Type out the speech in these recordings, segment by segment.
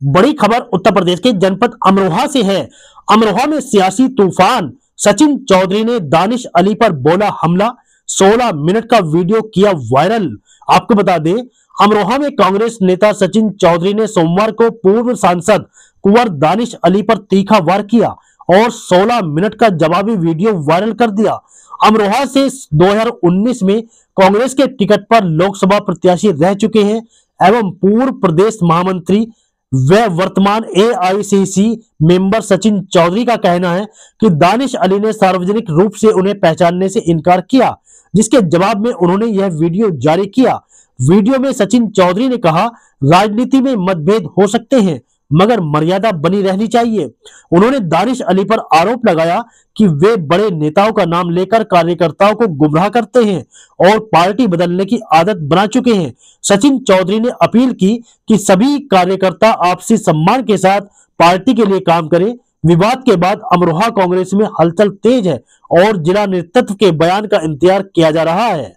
बड़ी खबर उत्तर प्रदेश के जनपद अमरोहा से है। अमरोहा में सियासी तूफान। सचिन चौधरी ने दानिश अली पर बोला हमला। 16 मिनट का वीडियो किया वायरल। आपको बता दें, अमरोहा में कांग्रेस नेता सचिन चौधरी ने सोमवार को पूर्व सांसद कुंवर दानिश अली पर तीखा वार किया और 16 मिनट का जवाबी वीडियो वायरल कर दिया। अमरोहा से 2019 में कांग्रेस के टिकट पर लोकसभा प्रत्याशी रह चुके हैं एवं पूर्व प्रदेश महामंत्री व वर्तमान एआईसीसी मेंबर सचिन चौधरी का कहना है कि दानिश अली ने सार्वजनिक रूप से उन्हें पहचानने से इनकार किया, जिसके जवाब में उन्होंने यह वीडियो जारी किया। वीडियो में सचिन चौधरी ने कहा, राजनीति में मतभेद हो सकते हैं मगर मर्यादा बनी रहनी चाहिए। उन्होंने दानिश अली पर आरोप लगाया कि वे बड़े नेताओं का नाम लेकर कार्यकर्ताओं को गुमराह करते हैं और पार्टी बदलने की आदत बना चुके हैं। सचिन चौधरी ने अपील की कि सभी कार्यकर्ता आपसी सम्मान के साथ पार्टी के लिए काम करें। विवाद के बाद अमरोहा कांग्रेस में हलचल तेज है और जिला नेतृत्व के बयान का इंतजार किया जा रहा है।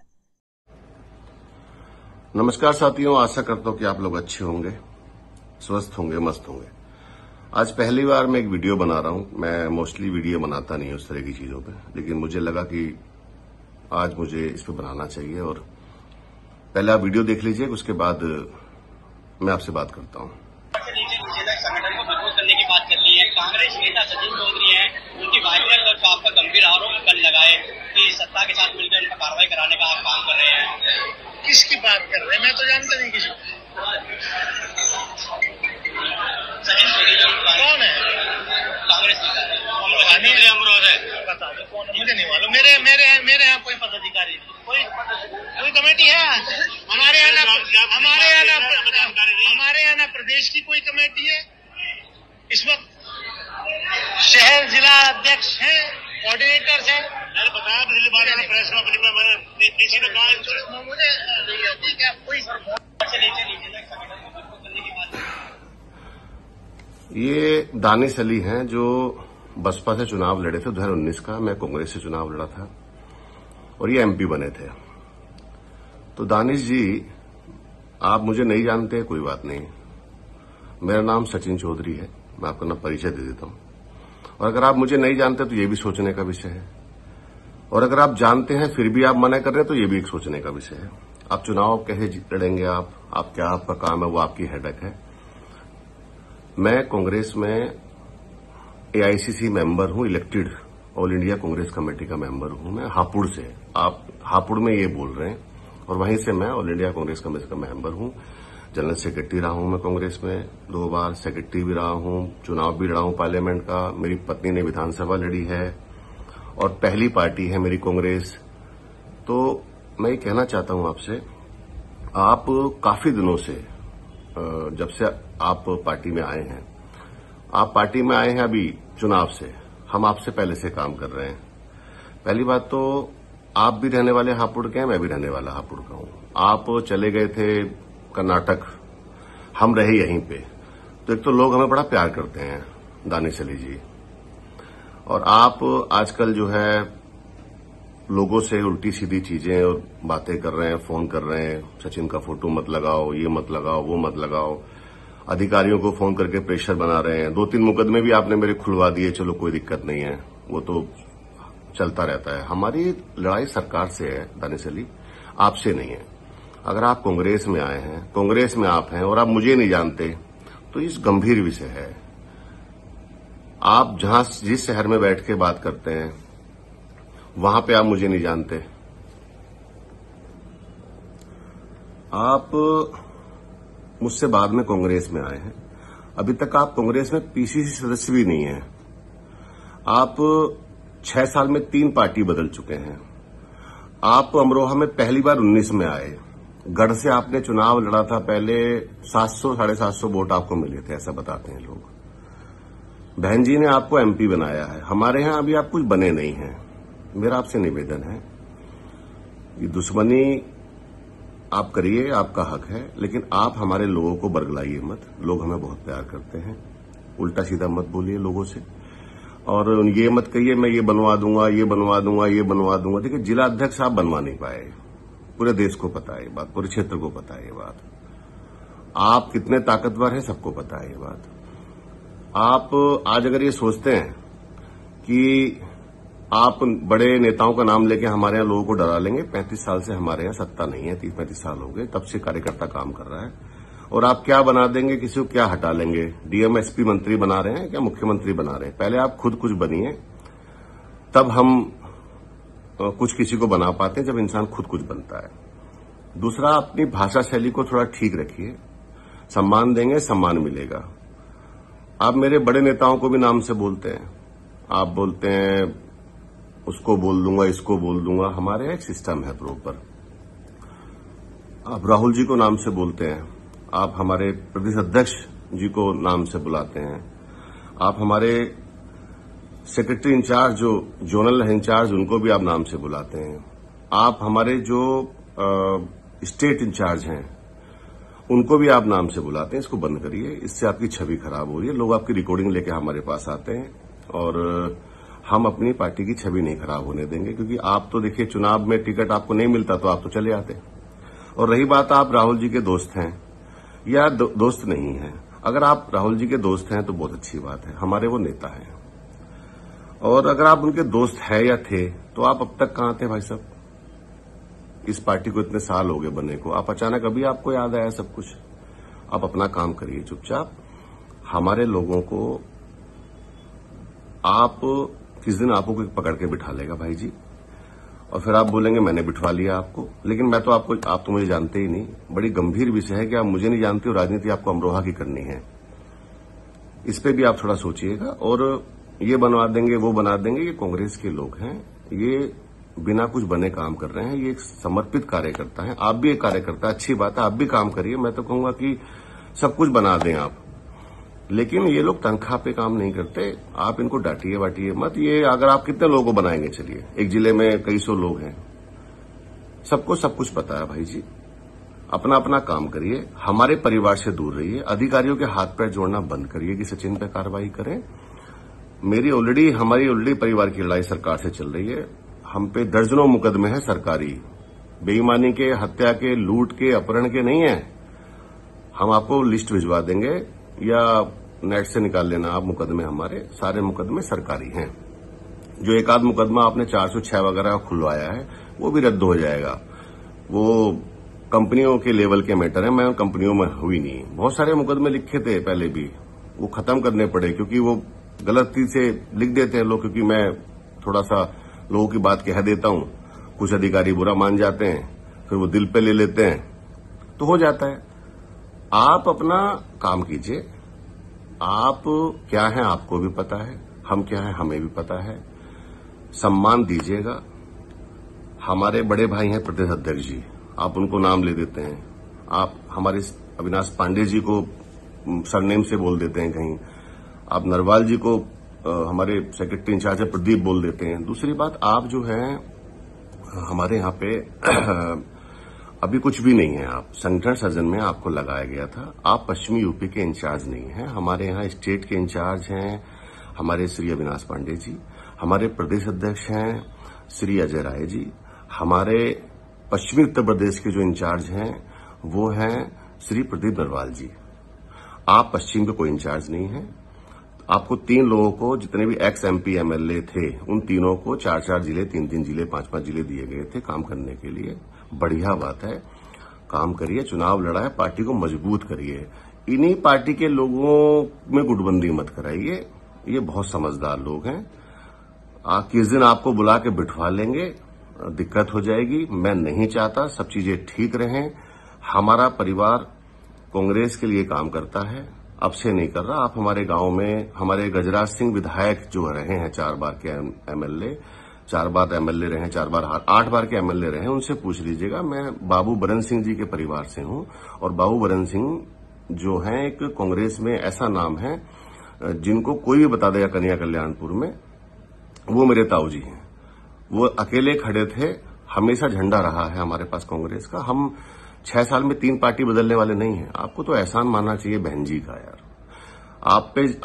नमस्कार साथियों, आशा करता हूं कि आप लोग अच्छे होंगे, स्वस्थ होंगे, मस्त होंगे। आज पहली बार मैं एक वीडियो बना रहा हूं। मैं मोस्टली वीडियो बनाता नहीं उस तरह की चीजों पे, लेकिन मुझे लगा कि आज मुझे इस पे बनाना चाहिए। और पहले आप वीडियो देख लीजिए, उसके बाद मैं आपसे बात करता हूं। संगठन को मजबूत करने की बात कर ली है। कांग्रेस नेता सचिन चौधरी हैं, उनकी वायरल और आप पर गंभीर आरोप कल लगाए कि सत्ता के साथ मिलकर उन पर कार्रवाई कराने का आप काम कर रहे हैं। किसकी बात कर रहे हैं? मैं तो जानता नहीं किसी। सचिन चौधरी कौन है? कांग्रेस नेता अमरोहा है, बता दो कौन है, मुझे नहीं मालूम। मेरे यहाँ कोई पदाधिकारी नहीं, कोई कमेटी है हमारे यहाँ ना प्रदेश की कोई कमेटी है। इस वक्त शहर जिला अध्यक्ष हैं, कोऑर्डिनेटर्स हैं। मैंने बताया पिछली बार प्रेस में किसी ने कहा मुझे क्या कोई ये दानिश अली हैं जो बसपा से चुनाव लड़े थे 2019 का। मैं कांग्रेस से चुनाव लड़ा था और ये एमपी बने थे। तो दानिश जी, आप मुझे नहीं जानते, कोई बात नहीं। मेरा नाम सचिन चौधरी है। मैं आपका नाम परिचय दे देता हूं। और अगर आप मुझे नहीं जानते तो ये भी सोचने का विषय है, और अगर आप जानते हैं फिर भी आप मना कर रहे हैं तो ये भी एक सोचने का विषय है। आप चुनाव कैसे लड़ेंगे, आप क्या आपका काम है, वो आपकी हेडेक है। मैं कांग्रेस में एआईसीसी मेंबर हूं, elected all India Congress committee का मेंबर हूं। मैं हापुड़ से, आप हापुड़ में ये बोल रहे हैं, और वहीं से मैं ऑल इंडिया कांग्रेस कमेटी का मेंबर हूं। जनरल सेक्रेटरी रहा हूं मैं कांग्रेस में 2 बार, सेक्रेटरी भी रहा हूं, चुनाव भी लड़ा हूं पार्लियामेंट का। मेरी पत्नी ने विधानसभा लड़ी है और पहली पार्टी है मेरी कांग्रेस। तो मैं ये कहना चाहता हूं आपसे, आप काफी दिनों से, जब से आप पार्टी में आए हैं, आप पार्टी में आए हैं अभी चुनाव से, हम आपसे पहले से काम कर रहे हैं। पहली बात तो आप भी रहने वाले हापुड़ के हैं, मैं भी रहने वाला हापुड़ का हूं। आप चले गए थे कर्नाटक, हम रहे यहीं पे। तो एक तो लोग हमें बड़ा प्यार करते हैं, दानिश अली जी। और आप आजकल जो है लोगों से उल्टी सीधी चीजें और बातें कर रहे हैं, फोन कर रहे हैं, सचिन का फोटो मत लगाओ, ये मत लगाओ, वो मत लगाओ। अधिकारियों को फोन करके प्रेशर बना रहे हैं। 2-3 मुकदमे भी आपने मेरे खुलवा दिए, चलो कोई दिक्कत नहीं है, वो तो चलता रहता है। हमारी लड़ाई सरकार से है दानिश अली, आपसे नहीं है। अगर आप कांग्रेस में आए हैं, कांग्रेस में आप हैं और आप मुझे नहीं जानते, तो इस गंभीर विषय है। आप जहां जिस शहर में बैठ के बात करते हैं वहां पे आप मुझे नहीं जानते। आप मुझसे बाद में कांग्रेस में आए हैं, अभी तक आप कांग्रेस में पीसीसी सदस्य भी नहीं हैं। आप 6 साल में 3 पार्टी बदल चुके हैं। आप अमरोहा में पहली बार 19 में आए, गढ़ से आपने चुनाव लड़ा था पहले, 700-750 वोट आपको मिले थे, ऐसा बताते हैं लोग। बहन जी ने आपको एमपी बनाया है। हमारे यहां अभी आप कुछ बने नहीं हैं। मेरा आपसे निवेदन है, ये दुश्मनी आप करिए, आपका हक है, लेकिन आप हमारे लोगों को बरगलाइए मत। लोग हमें बहुत प्यार करते हैं, उल्टा सीधा मत बोलिए लोगों से। और ये मत कहिए मैं ये बनवा दूंगा, ये बनवा दूंगा, ये बनवा दूंगा। देखिए, जिला अध्यक्ष आप बनवा नहीं पाए, पूरे देश को पता है ये बात, पूरे क्षेत्र को पता है ये बात। आप कितने ताकतवर हैं सबको पता है ये बात। आप आज अगर ये सोचते हैं कि आप बड़े नेताओं का नाम लेके हमारे यहाँ लोगों को डरा लेंगे, 35 साल से हमारे यहाँ सत्ता नहीं है, 30-35 साल हो गए, तब से कार्यकर्ता काम कर रहा है। और आप क्या बना देंगे, किसी को क्या हटा लेंगे, डीएम एसपी मंत्री बना रहे हैं क्या मुख्यमंत्री बना रहे हैं? पहले आप खुद कुछ बनिए, तब हम कुछ किसी को बना पाते हैं, जब इंसान खुद कुछ बनता है। दूसरा, अपनी भाषा शैली को थोड़ा ठीक रखिए, सम्मान देंगे सम्मान मिलेगा। आप मेरे बड़े नेताओं को भी नाम से बोलते हैं, आप बोलते हैं उसको बोल दूंगा इसको बोल दूंगा, हमारे एक सिस्टम है प्रॉपर। आप राहुल जी को नाम से बोलते हैं, आप हमारे प्रदेश अध्यक्ष जी को नाम से बुलाते हैं, आप हमारे सेक्रेटरी इंचार्ज जो जोनल इंचार्ज उनको भी आप नाम से बुलाते हैं, आप हमारे जो स्टेट इंचार्ज हैं उनको भी आप नाम से बुलाते हैं। इसको बंद करिए, इससे आपकी छवि खराब हो रही है। लोग आपकी रिकॉर्डिंग लेके हमारे पास आते हैं और हम अपनी पार्टी की छवि नहीं खराब होने देंगे, क्योंकि आप तो देखिए चुनाव में टिकट आपको नहीं मिलता तो आप तो चले आते। और रही बात आप राहुल जी के दोस्त हैं या दोस्त नहीं हैं, अगर आप राहुल जी के दोस्त हैं तो बहुत अच्छी बात है, हमारे वो नेता हैं। और अगर आप उनके दोस्त हैं या थे तो आप अब तक कहां थे भाई साहब? इस पार्टी को इतने साल हो गए बने को, आप अचानक अभी आपको याद आया सब कुछ? आप अपना काम करिए चुपचाप। हमारे लोगों को आप किस दिन आपको कोई पकड़ के बिठा लेगा भाई जी, और फिर आप बोलेंगे मैंने बिठवा लिया आपको। लेकिन मैं तो आप तो मुझे जानते ही नहीं। बड़ी गंभीर विषय है कि आप मुझे नहीं जानते और राजनीति आपको अमरोहा की करनी है। इस पे भी आप थोड़ा सोचिएगा। और ये बनवा देंगे वो बना देंगे, ये कांग्रेस के लोग हैं, ये बिना कुछ बने काम कर रहे हैं, ये एक समर्पित कार्यकर्ता है। आप भी एक कार्यकर्ता, अच्छी बात है, आप भी काम करिए। मैं तो कहूंगा कि सब कुछ बना दें आप, लेकिन ये लोग तनख्वाह पे काम नहीं करते। आप इनको डांटिए वाटिए मत। ये अगर आप कितने लोगों को बनाएंगे, चलिए एक जिले में कई सौ लोग हैं, सबको सब कुछ पता है भाई जी। अपना अपना काम करिए, हमारे परिवार से दूर रहिए, अधिकारियों के हाथ पैर जोड़ना बंद करिए कि सचिन पे कार्रवाई करें। हमारी ऑलरेडी परिवार की लड़ाई सरकार से चल रही है। हम पे दर्जनों मुकदमे हैं सरकारी, बेईमानी के, हत्या के, लूट के, अपहरण के नहीं है। हम आपको लिस्ट भिजवा देंगे या नेट से निकाल लेना आप मुकदमे, हमारे सारे मुकदमे सरकारी हैं। जो एक आध मुकदमा आपने 406 वगैरह खुलवाया है वो भी रद्द हो जाएगा। वो कंपनियों के लेवल के मैटर है, मैं कंपनियों में हुई नहीं। बहुत सारे मुकदमे लिखे थे पहले भी, वो खत्म करने पड़े क्योंकि वो गलती से लिख देते हैं लोग। क्योंकि मैं थोड़ा सा लोगों की बात कह देता हूं, कुछ अधिकारी बुरा मान जाते हैं, फिर वो दिल पे ले लेते हैं, तो हो जाता है। आप अपना काम कीजिए। आप क्या हैं आपको भी पता है, हम क्या हैं हमें भी पता है। सम्मान दीजिएगा। हमारे बड़े भाई हैं प्रदेश अध्यक्ष जी, आप उनको नाम ले देते हैं। आप हमारे अविनाश पांडे जी को सरनेम से बोल देते हैं कहीं। आप नरवाल जी को हमारे सेक्रेटरी इंचार्ज है प्रदीप बोल देते हैं। दूसरी बात, आप जो है हमारे यहाँ पे अभी कुछ भी नहीं है। आप संगठन सृजन में आपको लगाया गया था। आप पश्चिमी यूपी के इंचार्ज नहीं हैं। हमारे यहाँ स्टेट के इंचार्ज हैं हमारे श्री अविनाश पांडे जी, हमारे प्रदेश अध्यक्ष हैं श्री अजय राय जी, हमारे पश्चिमी उत्तर प्रदेश के जो इंचार्ज हैं वो हैं श्री प्रदीप नरवाल जी। आप पश्चिम के कोई इंचार्ज नहीं है। आपको 3 लोगों को, जितने भी एक्स एमपी एमएलए थे, उन तीनों को 4-4 जिले, 3-3 जिले, 5-5 जिले दिए गए थे काम करने के लिए। बढ़िया बात है, काम करिए, चुनाव लड़ा है, पार्टी को मजबूत करिए। इन्हीं पार्टी के लोगों में गुटबंदी मत कराइए, ये बहुत समझदार लोग हैं। किस दिन आपको बुला के बिठवा लेंगे, दिक्कत हो जाएगी। मैं नहीं चाहता, सब चीजें ठीक रहें। हमारा परिवार कांग्रेस के लिए काम करता है, अब से नहीं कर रहा। आप हमारे गांव में हमारे गजराज सिंह विधायक जो रहे हैं 4 बार के एमएलए, 4 बार एमएलए रहे, 4 बार 8 बार के एमएलए रहे, उनसे पूछ लीजिएगा। मैं बाबू बरन सिंह जी के परिवार से हूं और बाबू बरन सिंह जो हैं एक कांग्रेस में ऐसा नाम है जिनको कोई भी बता देगा कन्या कल्याणपुर में, वो मेरे ताऊ जी हैं। वो अकेले खड़े थे, हमेशा झंडा रहा है हमारे पास कांग्रेस का। हम 6 साल में 3 पार्टी बदलने वाले नहीं हैं। आपको तो एहसान मानना चाहिए बहन जी का यार।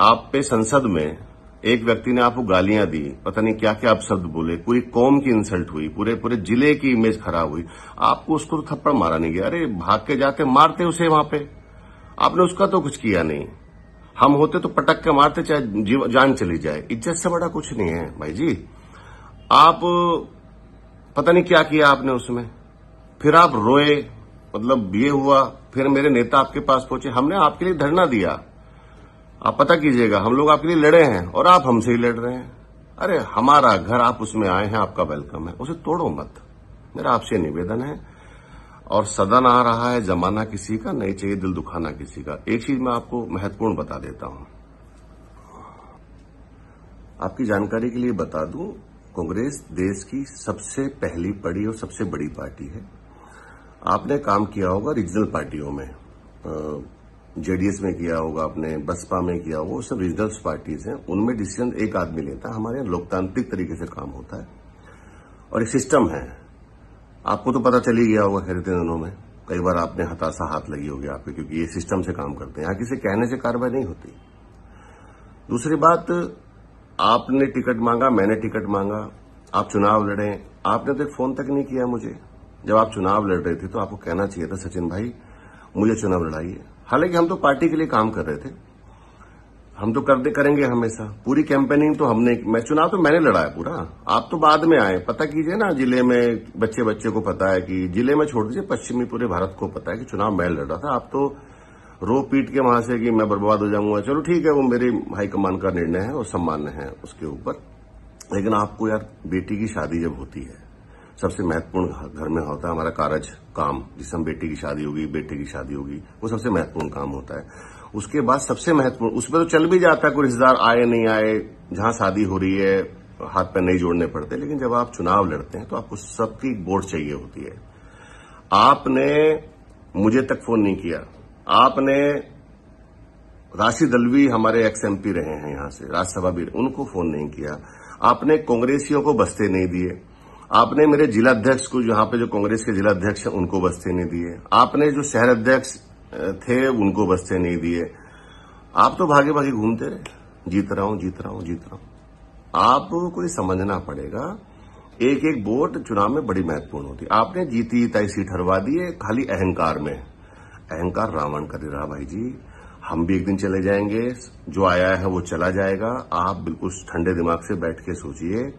आप पे संसद में एक व्यक्ति ने आपको गालियां दी, पता नहीं क्या क्या अपशब्द बोले, पूरी कौम की इंसल्ट हुई, पूरे जिले की इमेज खराब हुई। आपको उसको तो थप्पड़ मारा नहीं गया। अरे भाग के जाते मारते उसे वहां पे, आपने उसका तो कुछ किया नहीं। हम होते तो पटक के मारते, चाहे जान चली जाए। इज्जत से बड़ा कुछ नहीं है भाई जी। आप पता नहीं क्या किया आपने उसमें, फिर आप रोए, मतलब ये हुआ, फिर मेरे नेता आपके पास पहुंचे, हमने आपके लिए धरना दिया। आप पता कीजिएगा, हम लोग आपके लिए लड़े हैं और आप हमसे ही लड़ रहे हैं। अरे हमारा घर, आप उसमें आए हैं, आपका वेलकम है, उसे तोड़ो मत, मेरा आपसे निवेदन है। और सदन आ रहा है, जमाना किसी का नहीं चाहिए, दिल दुखाना किसी का। एक चीज मैं आपको महत्वपूर्ण बता देता हूं, आपकी जानकारी के लिए बता दूं, कांग्रेस देश की सबसे पहली बड़ी और सबसे बड़ी पार्टी है। आपने काम किया होगा रीजनल पार्टियों में, जेडीएस में किया होगा, आपने बसपा में किया होगा, वो सब रीजनल पार्टीज हैं, उनमें डिसीजन एक आदमी लेता है। हमारे यहाँ लोकतांत्रिक तरीके से काम होता है और एक सिस्टम है। आपको तो पता चल ही गया होगा खैर इतने दिनों में, कई बार आपने हताशा हाथ लगी होगी आपके, क्योंकि ये सिस्टम से काम करते हैं, यहाँ किसी कहने से कार्रवाई नहीं होती। दूसरी बात, आपने टिकट मांगा, मैंने टिकट मांगा, आप चुनाव लड़े, आपने तो एक फोन तक नहीं किया मुझे। जब आप चुनाव लड़ रहे थे तो आपको कहना चाहिए था, सचिन भाई मुझे चुनाव लड़ाइए। हालांकि हम तो पार्टी के लिए काम कर रहे थे, हम तो करेंगे हमेशा। पूरी कैंपेनिंग तो हमने, मैं चुनाव तो मैंने लड़ा है पूरा, आप तो बाद में आए। पता कीजिए ना, जिले में बच्चे को पता है कि, जिले में छोड़ दीजिए, पश्चिमी पूरे भारत को पता है कि चुनाव मैं लड़ रहा था। आप तो रो पीट के वहां से कि मैं बर्बाद हो जाऊंगा। चलो ठीक है, वो मेरे हाईकमान का निर्णय है और सम्मान है उसके ऊपर। लेकिन आपको यार, बेटी की शादी जब होती है, सबसे महत्वपूर्ण घर में होता है हमारा कारज काम, जिससे हम बेटी की शादी होगी, बेटे की शादी होगी, वो सबसे महत्वपूर्ण काम होता है। उसके बाद सबसे महत्वपूर्ण, उसमें तो चल भी जाता है कोई रिश्तेदार आए नहीं आए, जहां शादी हो रही है हाथ पैर नहीं जोड़ने पड़ते। लेकिन जब आप चुनाव लड़ते हैं तो आपको सबकी वोट चाहिए होती है। आपने मुझे तक फोन नहीं किया, आपने राशि दलवी हमारे एक्स एमपी रहे हैं यहां से, राज्यसभा भी, उनको फोन नहीं किया। आपने कांग्रेसियों को बस्ते नहीं दिए, आपने मेरे जिलाध्यक्ष को, यहाँ पे जो कांग्रेस के जिलाध्यक्ष हैं उनको बस्ते नहीं दिए, आपने जो शहर अध्यक्ष थे उनको बस्ते नहीं दिए। आप तो भागे भागे घूमते रहे, जीत रहा हूं। आपको समझना पड़ेगा, एक एक वोट चुनाव में बड़ी महत्वपूर्ण होती है। आपने जीती ताई सीट हरवा दी है खाली अहंकार में। अहंकार रावण कर रहा भाई जी। हम भी एक दिन चले जाएंगे, जो आया है वो चला जाएगा। आप बिल्कुल ठंडे दिमाग से बैठ के सोचिए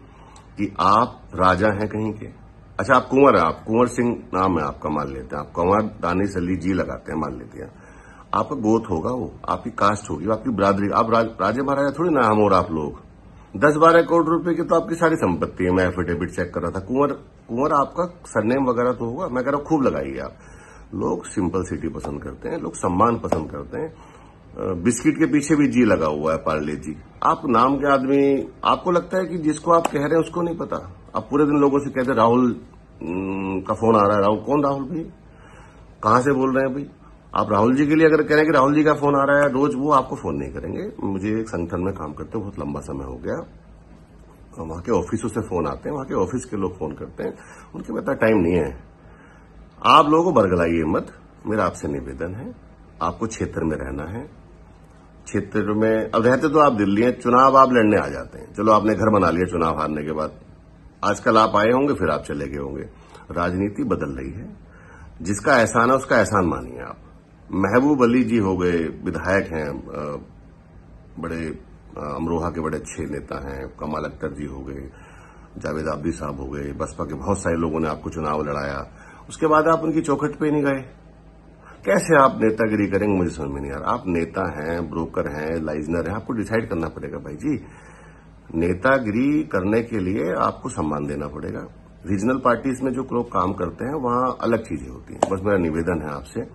कि आप राजा हैं कहीं के। अच्छा, आप कुंवर हैं, आप कुंवर सिंह नाम है आपका, मान लेते हैं आप कुंवर दानिश अली जी लगाते हैं, मान लेते हैं। आपका गोत होगा वो, आपकी कास्ट होगी, आपकी बिरादरी। आप राजे महाराजा थोड़ी ना हम, और आप लोग 10-12 करोड़ रुपए की तो आपकी सारी संपत्ति है। मैं एफिडेविट चेक कर रहा था। कुंवर आपका सरनेम वगैरह तो होगा। मैं कह रहा हूं खूब लगाइए आप। लोग सिंपल सिटी पसंद करते हैं, लोग सम्मान पसंद करते हैं। बिस्किट के पीछे भी जी लगा हुआ है, पार्ले जी। आप नाम के आदमी, आपको लगता है कि जिसको आप कह रहे हैं उसको नहीं पता। आप पूरे दिन लोगों से कहते हैं राहुल का फोन आ रहा है। राहुल कौन? राहुल भाई कहां से बोल रहे हैं भाई? आप राहुल जी के लिए अगर कह रहे हैं कि राहुल जी का फोन आ रहा है रोज, वो आपको फोन नहीं करेंगे। मुझे एक संगठन में काम करते बहुत लंबा समय हो गया, वहां के ऑफिसों से फोन आते हैं, वहां के ऑफिस के लोग फोन करते हैं, उनके पास टाइम नहीं है। आप लोगों को बरगलाइए मत, मेरा आपसे निवेदन है। आपको क्षेत्र में रहना है, क्षेत्र में अब रहते तो आप दिल्ली हैं, चुनाव आप लड़ने आ जाते हैं। चलो आपने घर बना लिया चुनाव हारने के बाद, आजकल आप आए होंगे फिर आप चले गए होंगे। राजनीति बदल रही है, जिसका एहसान है उसका एहसान मानिए आप। महबूब अली जी हो गए, विधायक हैं, बड़े अमरोहा के बड़े अच्छे नेता हैं। कमाल अख्तर जी हो गए, जावेद आबदी साहब हो गए, बसपा के बहुत सारे लोगों ने आपको चुनाव लड़ाया। उसके बाद आप उनकी चौखट पे नहीं गए। कैसे आप नेतागिरी करेंगे मुझे समझ में नहीं आ रहा। आप नेता हैं, ब्रोकर हैं, लाइजनर हैं, आपको डिसाइड करना पड़ेगा भाई जी। नेतागिरी करने के लिए आपको सम्मान देना पड़ेगा। रीजनल पार्टीज में जो लोग काम करते हैं वहां अलग चीजें होती हैं। बस मेरा निवेदन है आपसे,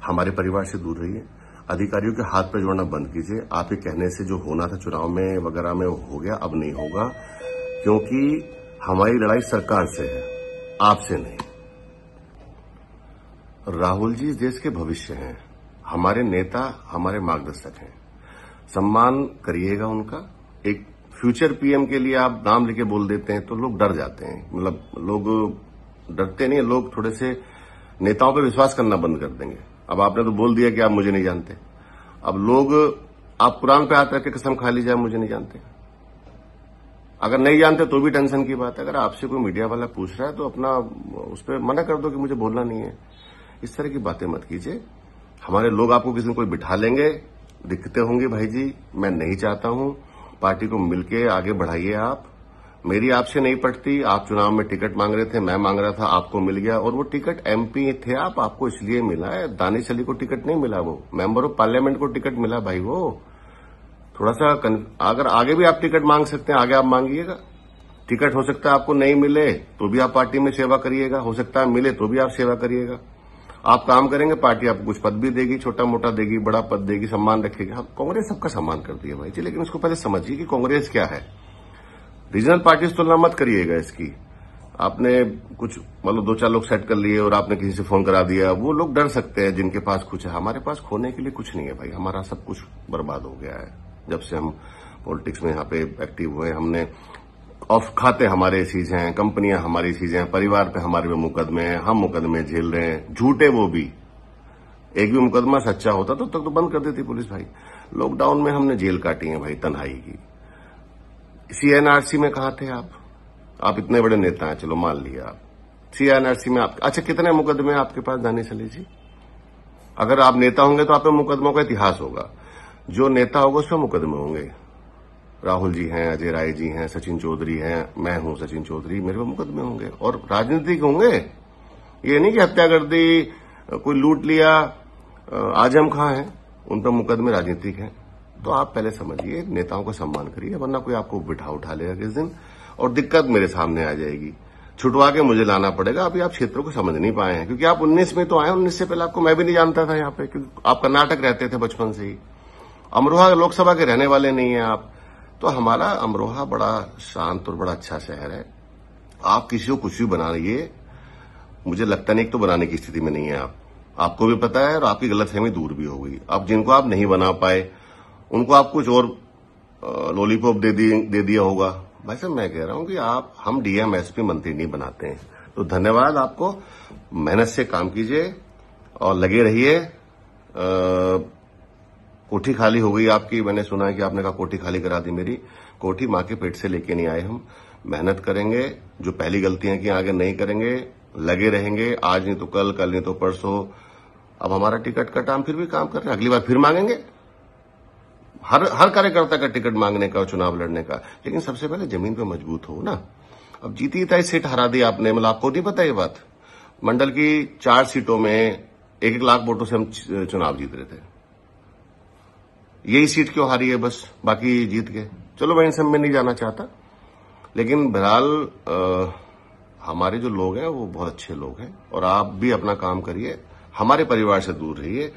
हमारे परिवार से दूर रहिए, अधिकारियों के हाथ पे जोड़ना बंद कीजिए। आपके कहने से जो होना था चुनाव में वगैरह में हो गया, अब नहीं होगा, क्योंकि हमारी लड़ाई सरकार से है, आपसे नहीं। राहुल जी देश के भविष्य हैं, हमारे नेता, हमारे मार्गदर्शक हैं, सम्मान करिएगा उनका। एक फ्यूचर पीएम के लिए आप नाम लेके बोल देते हैं तो लोग डर जाते हैं। मतलब लोग डरते नहीं, लोग थोड़े से नेताओं पे विश्वास करना बंद कर देंगे। अब आपने तो बोल दिया कि आप मुझे नहीं जानते। अब लोग, आप कुरान पे हाथ रख के कसम खा लीजिए मुझे नहीं जानते। अगर नहीं जानते तो भी टेंशन की बात है। अगर आपसे कोई मीडिया वाला पूछ रहा है तो अपना उस पर मना कर दो कि मुझे बोलना नहीं है। इस तरह की बातें मत कीजिए। हमारे लोग आपको किसी दिन कोई बिठा लेंगे, दिक्कतें होंगी भाई जी, मैं नहीं चाहता हूं। पार्टी को मिलके आगे बढ़ाइए आप। मेरी आपसे नहीं पटती, आप चुनाव में टिकट मांग रहे थे, मैं मांग रहा था, आपको मिल गया, और वो टिकट एमपी थे आप, आपको इसलिए मिला है। दानिश अली को टिकट नहीं मिला, वो मेंबर ऑफ पार्लियामेंट को टिकट मिला भाई। वो थोड़ा सा अगर आगे भी आप टिकट मांग सकते हैं, आगे आप मांगिएगा। टिकट हो सकता है आपको नहीं मिले तो भी आप पार्टी में सेवा करिएगा, हो सकता है मिले तो भी आप सेवा करिएगा। आप काम करेंगे, पार्टी आपको कुछ पद भी देगी, छोटा मोटा देगी, बड़ा पद देगी, सम्मान रखेगी। हाँ, कांग्रेस सबका सम्मान करती है भाई जी, लेकिन उसको पहले समझिए कि कांग्रेस क्या है। रीजनल पार्टी से तुलना मत करिएगा इसकी। आपने कुछ मतलब 2-4 लोग सेट कर लिए और आपने किसी से फोन करा दिया, वो लोग डर सकते हैं जिनके पास कुछ है। हमारे पास खोने के लिए कुछ नहीं है भाई, हमारा सब कुछ बर्बाद हो गया है जब से हम पॉलिटिक्स में यहाँ पे एक्टिव हुए। हमने ऑफ खाते हमारे चीजें हैं, कंपनियां हमारी चीजें हैं, परिवार पे हमारे में मुकदमे हैं, हम मुकदमे झेल रहे हैं, झूठे वो भी। एक भी मुकदमा सच्चा होता तो तक तो बंद कर देती पुलिस भाई। लॉकडाउन में हमने जेल काटी है भाई, तन्हाई की। सीएनआरसी में कहां थे आप इतने बड़े नेता हैं, चलो मान लिया आप। सीएनआरसी में आप अच्छा कितने मुकदमे आपके पास दानिश अली जी? अगर आप नेता होंगे तो आप पे मुकदमों का इतिहास होगा, जो नेता होगा उस पर मुकदमे होंगे। राहुल जी हैं, अजय राय जी हैं, सचिन चौधरी हैं, मैं हूं सचिन चौधरी, मेरे पे मुकदमे होंगे और राजनीतिक होंगे। ये नहीं कि हत्या कर दी, कोई लूट लिया, आजम खां हैं, उन पर मुकदमे राजनीतिक हैं। तो आप पहले समझिए, नेताओं का सम्मान करिए, वरना कोई आपको बिठा उठा लेगा किस दिन और दिक्कत मेरे सामने आ जाएगी। छुटवा के मुझे लाना पड़ेगा। अभी आप क्षेत्रों को समझ नहीं पाए हैं, क्योंकि आप 19 में तो आए, 19 से पहले आपको मैं भी नहीं जानता था यहाँ पे, क्योंकि आप कर्नाटक रहते थे बचपन से ही। अमरोहा लोकसभा के रहने वाले नहीं है आप। तो हमारा अमरोहा बड़ा शांत और बड़ा अच्छा शहर है। आप किसी को कुछ भी बना रहिए, मुझे लगता नहीं तो बनाने की स्थिति में नहीं है आप। आपको भी पता है और आपकी गलतफहमी दूर भी हो गई। अब जिनको आप नहीं बना पाए उनको आप कुछ और लॉलीपॉप दे दिया होगा। भाई साहब मैं कह रहा हूं कि हम डीएम एसपी मंत्री नहीं बनाते हैं। तो धन्यवाद आपको, मेहनत से काम कीजिए और लगे रहिए। कोठी खाली हो गई आपकी, मैंने सुना है कि आपने कहा कोठी खाली करा दी मेरी। कोठी मां के पेट से लेके नहीं आए हम। मेहनत करेंगे, जो पहली गलतियां की आगे नहीं करेंगे, लगे रहेंगे, आज नहीं तो कल नहीं तो परसों। अब हमारा टिकट कटा, हम फिर भी काम कर रहे हैं, अगली बार फिर मांगेंगे। हर कार्यकर्ता का टिकट मांगने का और चुनाव लड़ने का, लेकिन सबसे पहले जमीन पे मजबूत हो ना। अब जीती ताई सीट हरा दी आपने, मतलब आपको नहीं पता ये बात। मंडल की 4 सीटों में 1-1 लाख वोटों से हम चुनाव जीत रहे थे। यही सीट क्यों हारी है बस, बाकी जीत गए। चलो मैं इन सब में नहीं जाना चाहता, लेकिन बहरहाल हमारे जो लोग हैं वो बहुत अच्छे लोग हैं और आप भी अपना काम करिए, हमारे परिवार से दूर रहिए,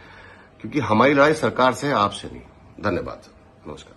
क्योंकि हमारी लड़ाई सरकार से है, आपसे नहीं। धन्यवाद, नमस्कार।